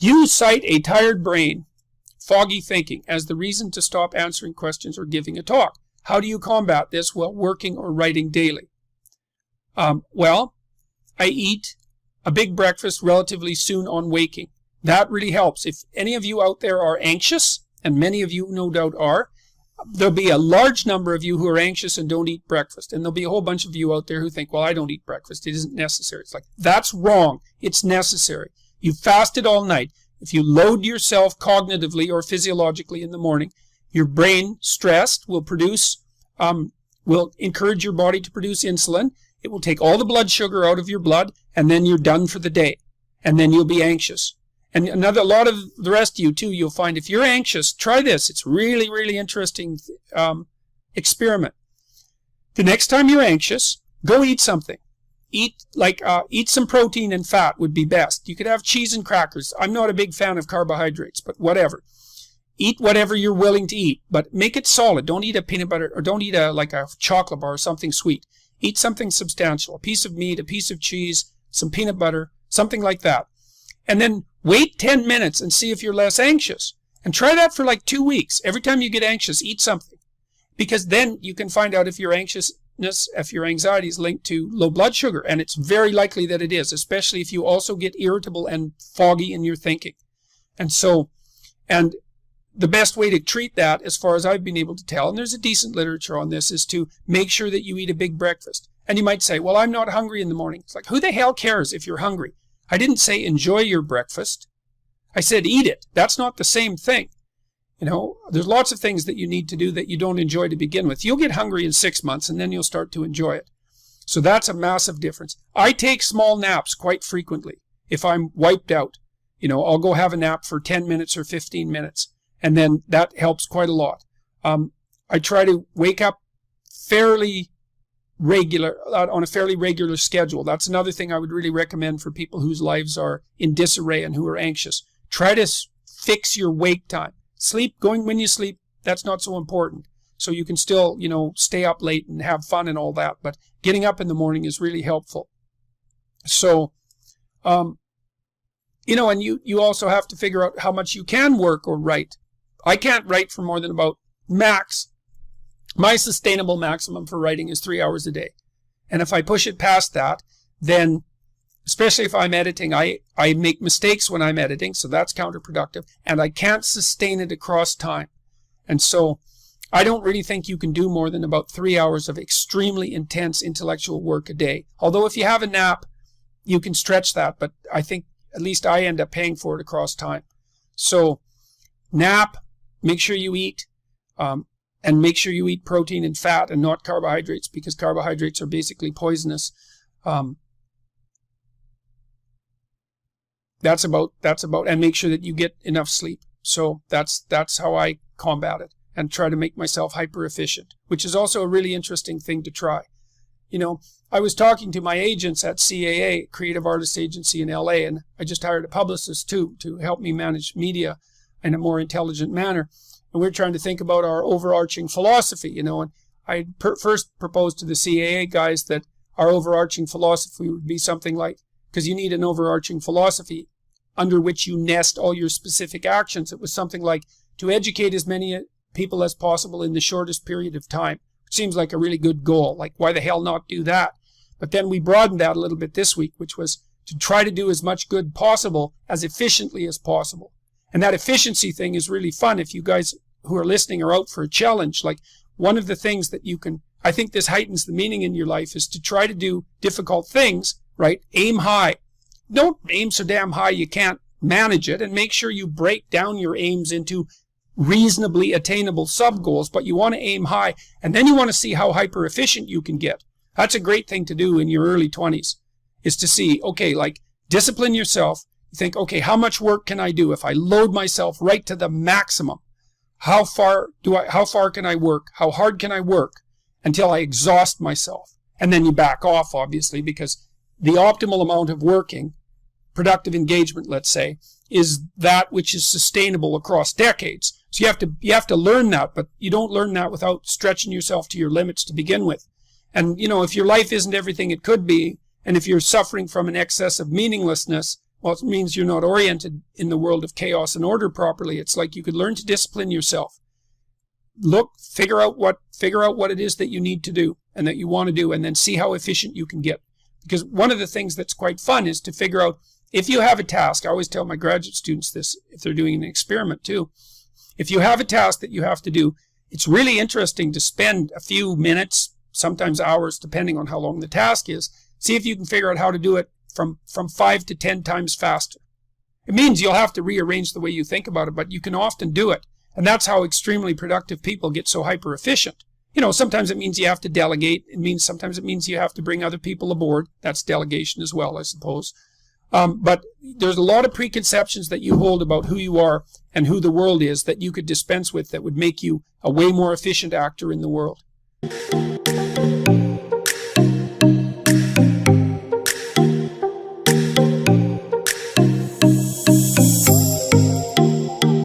You cite a tired brain, foggy thinking, as the reason to stop answering questions or giving a talk. How do you combat this while working or writing daily? Well, I eat a big breakfast relatively soon on waking. That really helps. If any of you out there are anxious, and many of you no doubt are, there'll be a large number of you who are anxious and don't eat breakfast. And there'll be a whole bunch of you out there who think, well, I don't eat breakfast. It isn't necessary. It's like, that's wrong. It's necessary. You fasted all night. If you load yourself cognitively or physiologically in the morning, your brain, stressed, will encourage your body to produce insulin. It will take all the blood sugar out of your blood, and then you're done for the day. And then you'll be anxious. And a lot of the rest of you too, you'll find if you're anxious, try this. It's really, really interesting experiment. The next time you're anxious, go eat something. Eat some protein and fat would be best. You could have cheese and crackers. I'm not a big fan of carbohydrates, but whatever. Eat whatever you're willing to eat, but make it solid. Don't eat a peanut butter, or don't eat a chocolate bar or something sweet. Eat something substantial, a piece of meat, a piece of cheese, some peanut butter, something like that. And then wait 10 minutes and see if you're less anxious. And try that for like 2 weeks. Every time you get anxious, eat something. Because then you can find out if your anxiousness, if your anxiety is linked to low blood sugar. And it's very likely that it is, especially if you also get irritable and foggy in your thinking. And the best way to treat that, as far as I've been able to tell, and there's a decent literature on this, is to make sure that you eat a big breakfast. And you might say, well, I'm not hungry in the morning. It's like, who the hell cares if you're hungry? I didn't say enjoy your breakfast. I said eat it. That's not the same thing. You know, there's lots of things that you need to do that you don't enjoy to begin with. You'll get hungry in 6 months, and then you'll start to enjoy it. So that's a massive difference. I take small naps quite frequently. If I'm wiped out, you know, I'll go have a nap for 10 minutes or 15 minutes. And then that helps quite a lot. I try to wake up on a fairly regular schedule. That's another thing I would really recommend for people whose lives are in disarray and who are anxious. Try to fix your wake time. Going when you sleep, that's not so important. So you can still, you know, stay up late and have fun and all that. But getting up in the morning is really helpful. So, you know, and you also have to figure out how much you can work or write. I can't write for more than about max. My sustainable maximum for writing is 3 hours a day. And if I push it past that, then, especially if I'm editing, I make mistakes when I'm editing, so that's counterproductive, and I can't sustain it across time. And so I don't really think you can do more than about 3 hours of extremely intense intellectual work a day. Although if you have a nap, you can stretch that, but I think at least I end up paying for it across time. So nap, make sure you eat, and make sure you eat protein and fat and not carbohydrates, because carbohydrates are basically poisonous. That's about, and make sure that you get enough sleep. So that's how I combat it, and try to make myself hyper efficient, which is also a really interesting thing to try. You know, I was talking to my agents at CAA, Creative Artists Agency in LA, and I just hired a publicist too to help me manage media in a more intelligent manner. And we're trying to think about our overarching philosophy, you know, and I first proposed to the CAA guys that our overarching philosophy would be something like, because you need an overarching philosophy under which you nest all your specific actions. It was something like to educate as many people as possible in the shortest period of time. It seems like a really good goal. Like, why the hell not do that? But then we broadened that a little bit this week, which was to try to do as much good possible as efficiently as possible. And that efficiency thing is really fun. If you guys who are listening are out for a challenge, like one of the things that you can, I think this heightens the meaning in your life, is to try to do difficult things, right? Aim high. Don't aim so damn high you can't manage it, and make sure you break down your aims into reasonably attainable sub-goals, but you want to aim high, and then you want to see how hyper efficient you can get. That's a great thing to do in your early 20s, is to see, okay, like discipline yourself. Think, okay, how much work can I do if I load myself right to the maximum? How far can I work? How hard can I work until I exhaust myself? And then you back off, obviously, because the optimal amount of working, productive engagement, let's say, is that which is sustainable across decades. So you have to learn that, but you don't learn that without stretching yourself to your limits to begin with. And, you know, if your life isn't everything it could be, and if you're suffering from an excess of meaninglessness, Well, it means you're not oriented in the world of chaos and order properly. It's like you could learn to discipline yourself. Figure out what it is that you need to do and that you want to do, and then see how efficient you can get. Because one of the things that's quite fun is to figure out, if you have a task, I always tell my graduate students this if they're doing an experiment too, if you have a task that you have to do, it's really interesting to spend a few minutes, sometimes hours, depending on how long the task is, see if you can figure out how to do it from 5 to 10 times faster. It means you'll have to rearrange the way you think about it, but you can often do it. And that's how extremely productive people get so hyper efficient. Sometimes it means you have to delegate. Sometimes it means you have to bring other people aboard. That's delegation as well, I suppose. But there's a lot of preconceptions that you hold about who you are and who the world is that you could dispense with that would make you a way more efficient actor in the world.